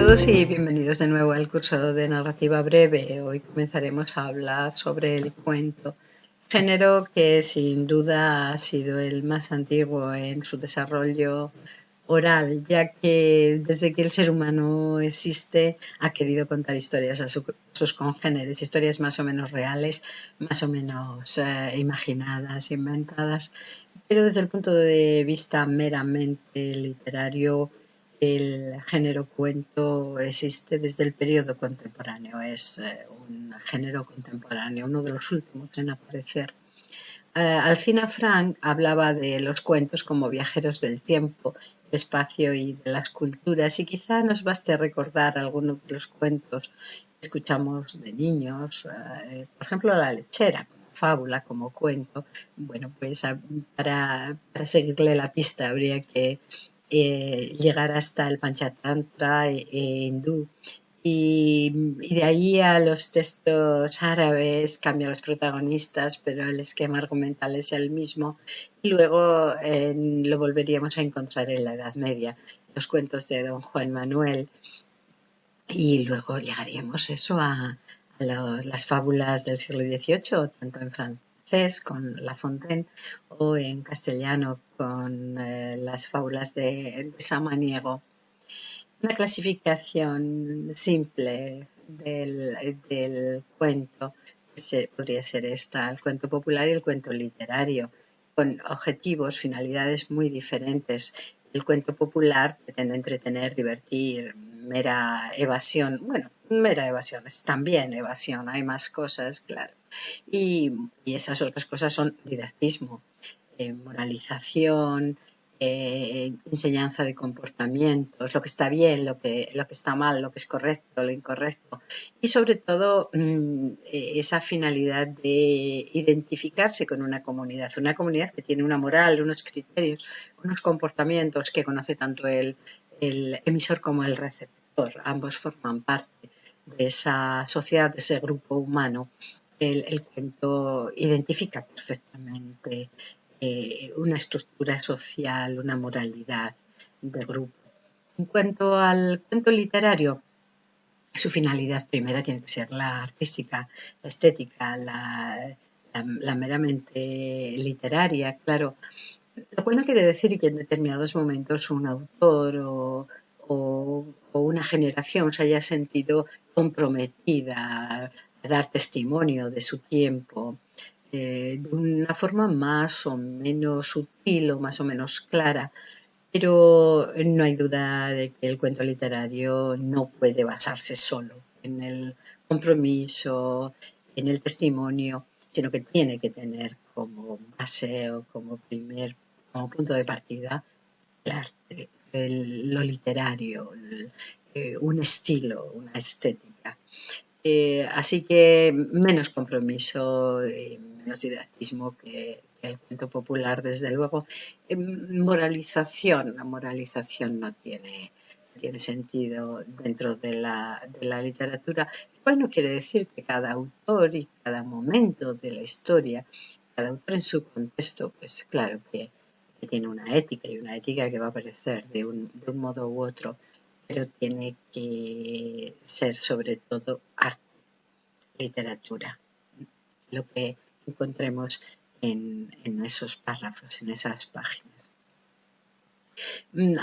todos y bienvenidos de nuevo al curso de narrativa breve. Hoy comenzaremos a hablar sobre el cuento, género que sin duda ha sido el más antiguo en su desarrollo oral, ya que desde que el ser humano existe ha querido contar historias a sus congéneres, historias más o menos reales, más o menos imaginadas, inventadas, pero desde el punto de vista meramente literario, el género cuento existe desde el periodo contemporáneo, es un género contemporáneo, uno de los últimos en aparecer. Alcina Frank hablaba de los cuentos como viajeros del tiempo, del espacio y de las culturas, y quizá nos baste recordar algunos de los cuentos que escuchamos de niños, por ejemplo La lechera, como fábula, como cuento. Bueno, pues para seguirle la pista habría que llegar hasta el Panchatantra hindú. Y de ahí a los textos árabes cambian los protagonistas, pero el esquema argumental es el mismo. Y luego lo volveríamos a encontrar en la Edad Media, los cuentos de Don Juan Manuel. Y luego llegaríamos las fábulas del siglo XVIII, tanto en francés con La Fontaine o en castellano con las fábulas de Samaniego. Una clasificación simple del cuento podría ser esta: el cuento popular y el cuento literario, con objetivos, finalidades muy diferentes. El cuento popular pretende entretener, divertir, mera evasión. Bueno, mera evasión, es también evasión, hay más cosas, claro. Y esas otras cosas son didactismo, moralización, enseñanza de comportamientos, lo que está bien, lo que está mal, lo que es correcto, lo incorrecto, y sobre todo esa finalidad de identificarse con una comunidad que tiene una moral, unos criterios, unos comportamientos que conoce tanto el emisor como el receptor. Ambos forman parte de esa sociedad, de ese grupo humano. El cuento identifica perfectamente una estructura social, una moralidad de grupo. En cuanto al cuento literario, su finalidad primera tiene que ser la artística, la estética, la meramente literaria, claro. Lo cual no quiere decir que en determinados momentos un autor o una generación se haya sentido comprometida a dar testimonio de su tiempo de una forma más o menos sutil o más o menos clara, pero no hay duda de que el cuento literario no puede basarse solo en el compromiso, en el testimonio, sino que tiene que tener como base o como punto de partida el arte, lo literario, un estilo, una estética. Así que menos compromiso, menos didactismo que el cuento popular, desde luego. La moralización no tiene sentido dentro de la literatura, lo cual no quiere decir que cada autor y cada momento de la historia, cada autor en su contexto, pues claro que tiene una ética, y una ética que va a aparecer de un modo u otro, pero tiene que ser sobre todo arte, literatura, lo que encontremos en esos párrafos, en esas páginas.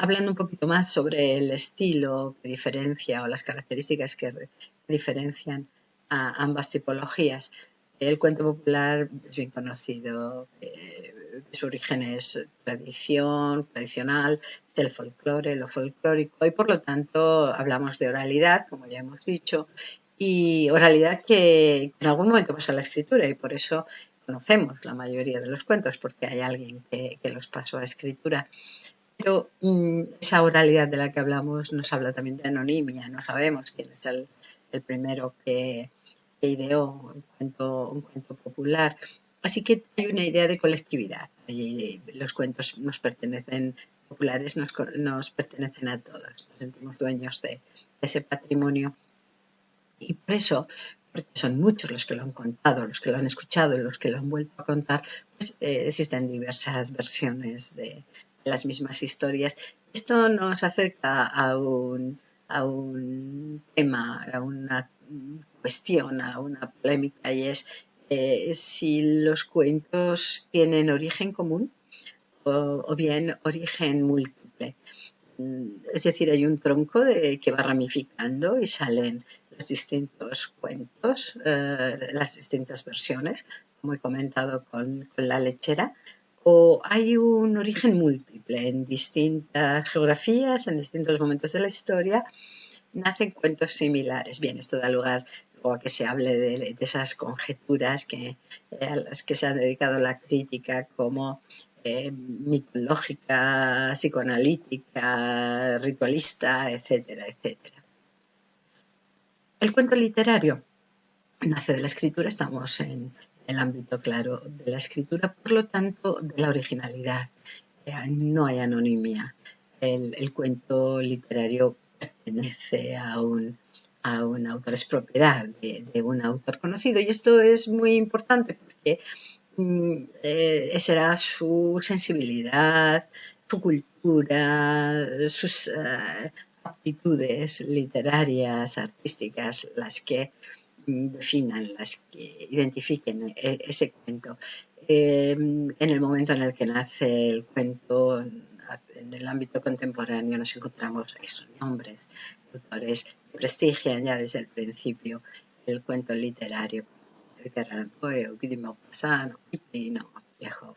Hablando un poquito más sobre el estilo que diferencia o las características que diferencian a ambas tipologías. El cuento popular es bien conocido, su origen es tradicional, del folclore, lo folclórico, y por lo tanto hablamos de oralidad, como ya hemos dicho, y oralidad que en algún momento pasa a la escritura, y por eso conocemos la mayoría de los cuentos, porque hay alguien que los pasó a escritura. Pero esa oralidad de la que hablamos nos habla también de anonimia. No sabemos quién es el primero que ideó un cuento popular. Así que hay una idea de colectividad. Los cuentos nos pertenecen, populares nos pertenecen a todos. Nos sentimos dueños de ese patrimonio. Y por eso, porque son muchos los que lo han contado, los que lo han escuchado y los que lo han vuelto a contar, pues existen diversas versiones de las mismas historias. Esto nos acerca a un a un tema, a una cuestión, a una polémica, y es si los cuentos tienen origen común o bien origen múltiple. Es decir, hay un tronco que va ramificando y salen los distintos cuentos, las distintas versiones, como he comentado con La lechera, o hay un origen múltiple en distintas geografías, en distintos momentos de la historia, nacen cuentos similares. Bien, esto da lugar luego a que se hable de esas conjeturas a las que se ha dedicado la crítica, como mitológica, psicoanalítica, ritualista, etcétera, etcétera. El cuento literario nace de la escritura, estamos en el ámbito claro de la escritura, por lo tanto, de la originalidad. No hay anonimia. El cuento literario pertenece a un autor, es propiedad de un autor conocido, y esto es muy importante porque será su sensibilidad, su cultura, sus aptitudes literarias, artísticas, las que definan, las que identifiquen ese cuento. En el momento en el que nace el cuento, en el ámbito contemporáneo, nos encontramos esos nombres de autores que prestigian ya desde el principio el cuento literario, Edgar Allan Poe, Guy de Maupassant, Kipling o Chekhov.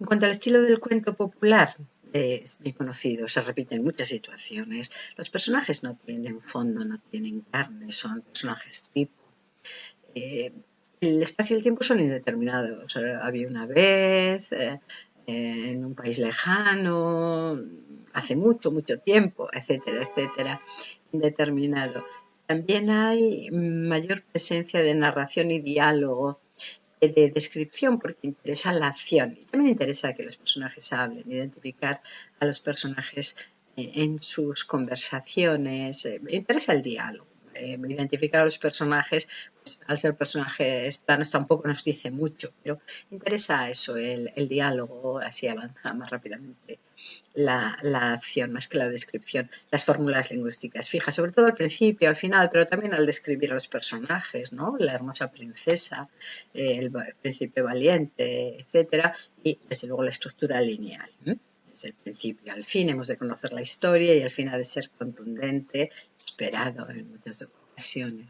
En cuanto al estilo del cuento popular, es muy conocido, se repite en muchas situaciones. Los personajes no tienen fondo, no tienen carne, son personajes tipo. El espacio y el tiempo son indeterminados. Había una vez, en un país lejano, hace mucho, mucho tiempo, etcétera, etcétera, indeterminado. También hay mayor presencia de narración y diálogo, de descripción, porque interesa la acción. Y también interesa que los personajes hablen, identificar a los personajes en sus conversaciones. Me interesa el diálogo. Identificar a los personajes, pues, al ser personajes planos tampoco nos dice mucho, pero interesa eso, el diálogo, así avanza más rápidamente la acción más que la descripción, las fórmulas lingüísticas fijas, sobre todo al principio, al final, pero también al describir a los personajes, ¿no? La hermosa princesa, el príncipe valiente, etcétera, y desde luego la estructura lineal. Desde el principio al fin hemos de conocer la historia y al fin ha de ser contundente, esperado en muchas ocasiones.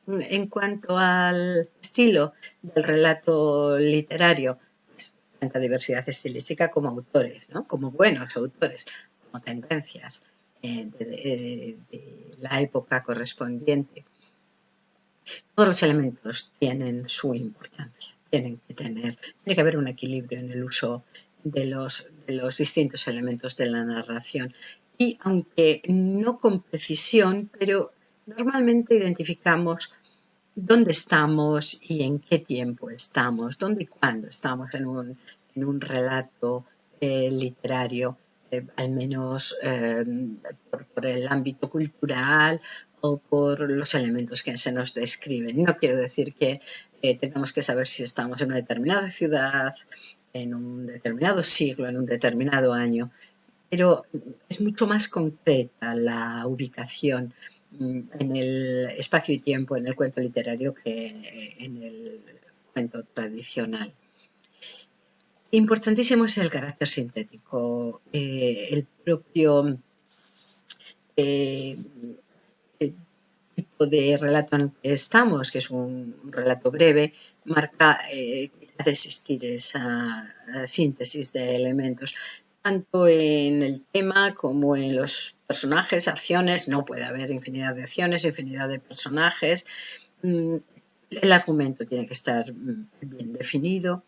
En cuanto al estilo del relato literario, tanta diversidad estilística como autores, ¿no? Como buenos autores, como tendencias de la época correspondiente. Todos los elementos tienen su importancia, tiene que haber un equilibrio en el uso de los distintos elementos de la narración. Y aunque no con precisión, pero normalmente identificamos dónde estamos y en qué tiempo estamos, dónde y cuándo estamos en un relato literario, al menos por el ámbito cultural o por los elementos que se nos describen. No quiero decir que tengamos que saber si estamos en una determinada ciudad, en un determinado siglo, en un determinado año, pero es mucho más concreta la ubicación en el espacio y tiempo en el cuento literario que en el cuento tradicional. Importantísimo es el carácter sintético. El propio tipo de relato en el que estamos, que es un relato breve, marca que ha de existir esa síntesis de elementos. Tanto en el tema como en los personajes, acciones, no puede haber infinidad de acciones, infinidad de personajes. El argumento tiene que estar bien definido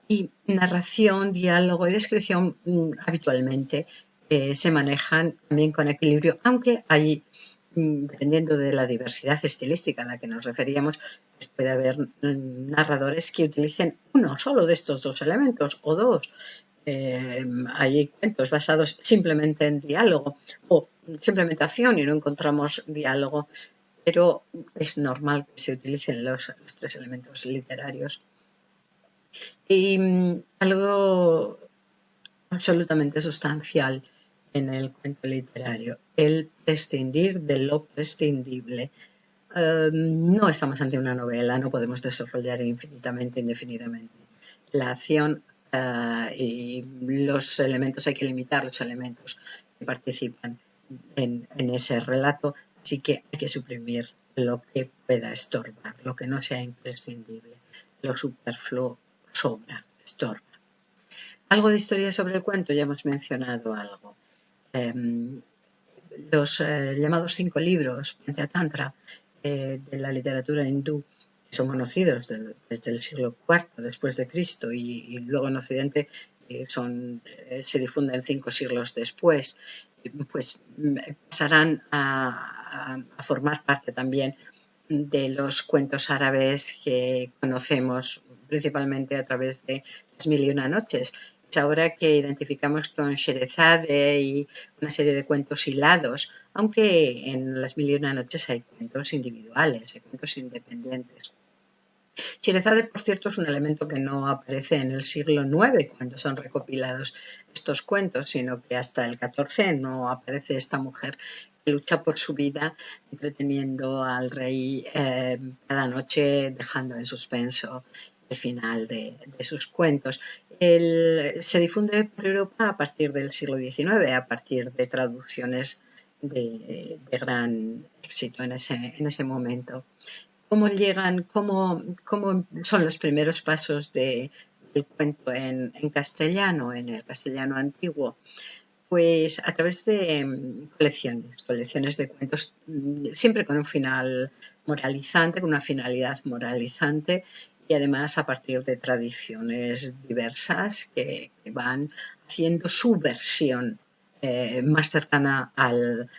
y narración, diálogo y descripción habitualmente se manejan también con equilibrio, aunque hay, dependiendo de la diversidad estilística a la que nos referíamos, pues puede haber narradores que utilicen uno solo de estos dos elementos o dos. Hay cuentos basados simplemente en diálogo o simplemente acción y no encontramos diálogo, pero es normal que se utilicen los tres elementos literarios. Y algo absolutamente sustancial en el cuento literario, el prescindir de lo prescindible. No estamos ante una novela, no podemos desarrollar infinitamente, indefinidamente la acción y los elementos, hay que limitar los elementos que participan en ese relato, así que hay que suprimir lo que pueda estorbar, lo que no sea imprescindible, lo superfluo sobra, estorba. Algo de historia sobre el cuento, ya hemos mencionado algo. Los llamados 5 libros, Panchatantra, de la literatura hindú, que son conocidos desde el siglo IV después de Cristo y luego en Occidente se difunden 5 siglos después, pues pasarán a formar parte también de los cuentos árabes que conocemos principalmente a través de Las Mil y Una Noches. Es ahora que identificamos con Sherezade y una serie de cuentos hilados, aunque en Las Mil y Una Noches hay cuentos individuales, hay cuentos independientes. Sherezade, por cierto, es un elemento que no aparece en el siglo IX cuando son recopilados estos cuentos, sino que hasta el XIV no aparece esta mujer que lucha por su vida entreteniendo al rey cada noche, dejando en suspenso el final de sus cuentos. Se difunde por Europa a partir del siglo XIX, a partir de traducciones de gran éxito en ese momento. ¿Cómo llegan, cómo son los primeros pasos del cuento en castellano, en el castellano antiguo? Pues a través de colecciones de cuentos, siempre con un final moralizante, con una finalidad moralizante y además a partir de tradiciones diversas que van haciendo su versión más cercana al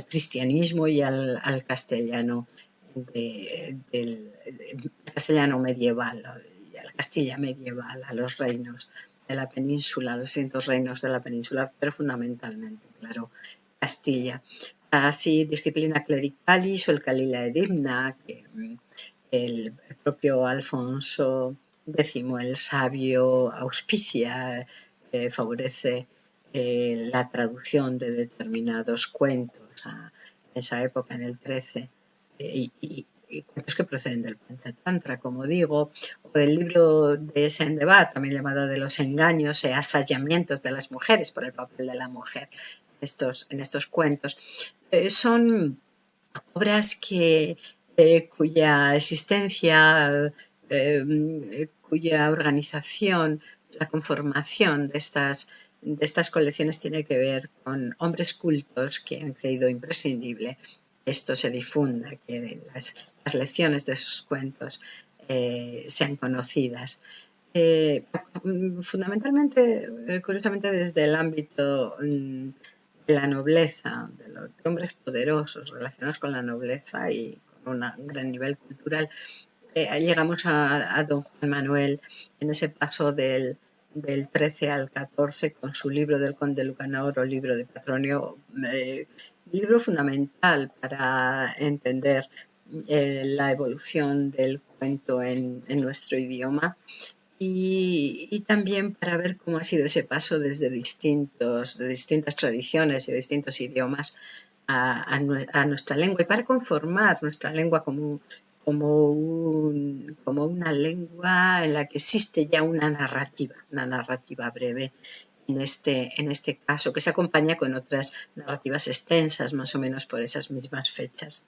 cristianismo y al castellano del castellano medieval, a la Castilla medieval, a los reinos de la península, los distintos reinos de la península, pero fundamentalmente, claro, Castilla. Así, disciplina clericalis o el Calila Edimna, que el propio Alfonso X, el sabio, auspicia, favorece la traducción de determinados cuentos en esa época, en el 13, y cuentos que proceden del Panchatantra, como digo, o el libro de Sendebat, también llamado de los engaños e asallamientos de las mujeres por el papel de la mujer en estos cuentos. Son obras cuya existencia, cuya organización, la conformación de estas colecciones tiene que ver con hombres cultos que han creído imprescindible que esto se difunda, que las lecciones de esos cuentos sean conocidas. Fundamentalmente, curiosamente, desde el ámbito de la nobleza, de los hombres poderosos relacionados con la nobleza y con un gran nivel cultural, llegamos a don Juan Manuel en ese paso del 13 al 14 con su libro del Conde Lucanor o libro de Patronio, libro fundamental para entender la evolución del cuento en nuestro idioma y también para ver cómo ha sido ese paso desde distintas tradiciones y distintos idiomas a nuestra lengua y para conformar nuestra lengua como una lengua en la que existe ya una narrativa breve en este caso, que se acompaña con otras narrativas extensas, más o menos por esas mismas fechas.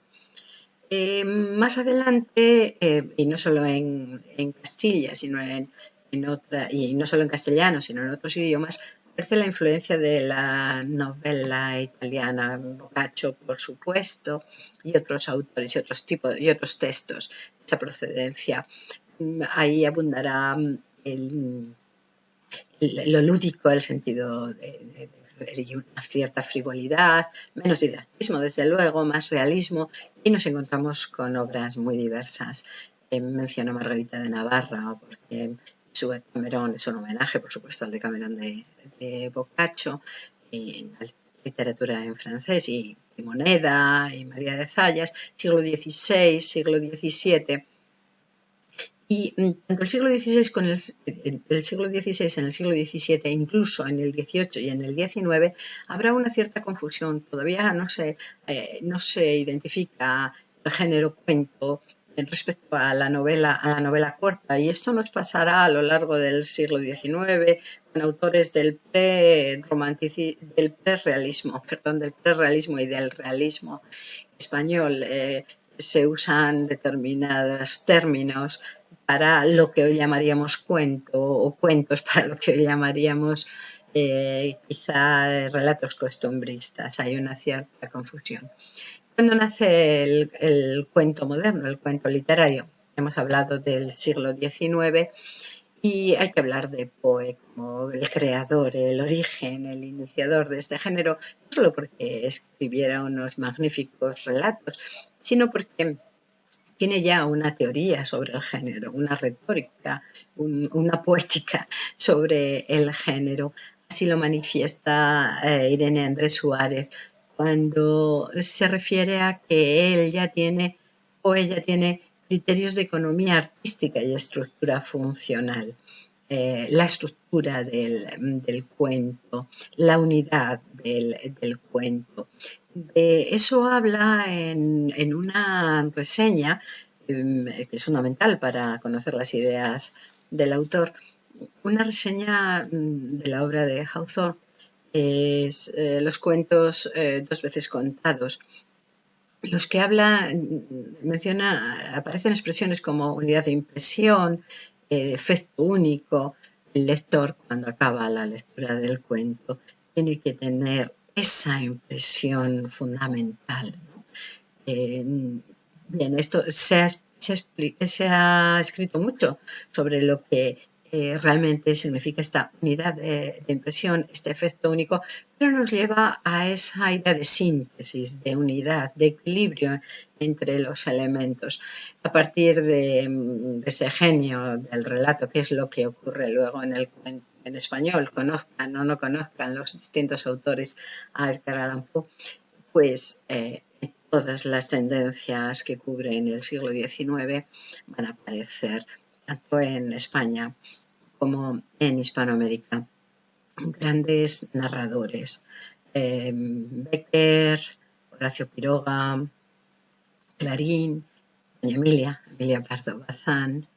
Más adelante, y no solo en Castilla, sino y no solo en castellano, sino en otros idiomas, aparece la influencia de la novela italiana, Boccaccio, por supuesto, y otros autores y otros textos de esa procedencia. Ahí abundará lo lúdico, el sentido de una cierta frivolidad, menos didactismo, desde luego, más realismo, y nos encontramos con obras muy diversas. Menciono Margarita de Navarra, porque su Decamerón es un homenaje, por supuesto, al Decamerón de Boccaccio, en la literatura en francés, y Moneda, y María de Zayas, siglo XVI, siglo XVII. Y tanto el siglo XVI en el siglo XVII, incluso en el XVIII y en el XIX, habrá una cierta confusión. Todavía no se identifica el género cuento respecto a la novela corta, y esto nos pasará a lo largo del siglo XIX con autores del prerrealismo y del realismo español. Se usan determinados términos para lo que hoy llamaríamos cuento, o cuentos para lo que hoy llamaríamos quizá relatos costumbristas. Hay una cierta confusión. ¿Cuándo nace el cuento moderno, el cuento literario? Hemos hablado del siglo XIX y hay que hablar de Poe como el creador, el origen, el iniciador de este género, no solo porque escribiera unos magníficos relatos, sino porque tiene ya una teoría sobre el género, una retórica, una poética sobre el género. Así lo manifiesta Irene Andrés Suárez cuando se refiere a que él ya tiene o ella tiene criterios de economía artística y estructura funcional. La estructura del cuento, la unidad del cuento. De eso habla en una reseña que es fundamental para conocer las ideas del autor. Una reseña de la obra de Hawthorne es los cuentos dos veces contados. Los que aparecen expresiones como unidad de impresión, efecto único. El lector, cuando acaba la lectura del cuento, tiene que tener esa impresión fundamental, ¿no? Bien, esto se ha escrito mucho sobre lo que realmente significa esta unidad de impresión, este efecto único, pero nos lleva a esa idea de síntesis, de unidad, de equilibrio entre los elementos. A partir de ese genio del relato, que es lo que ocurre luego en el cuento en español, conozcan o no conozcan los distintos autores a Edgar Allan Poe, pues todas las tendencias que cubren el siglo XIX van a aparecer tanto en España como en Hispanoamérica. Grandes narradores. Bécquer, Horacio Quiroga, Clarín, doña Emilia Pardo Bazán,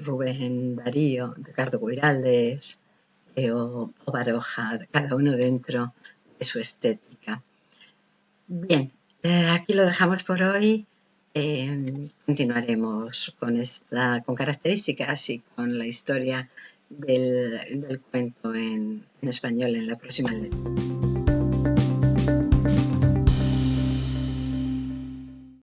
Rubén Darío, Ricardo Guiraldes o Baroja, cada uno dentro de su estética. Bien, aquí lo dejamos por hoy. Continuaremos con características y con la historia del cuento en español en la próxima lectura.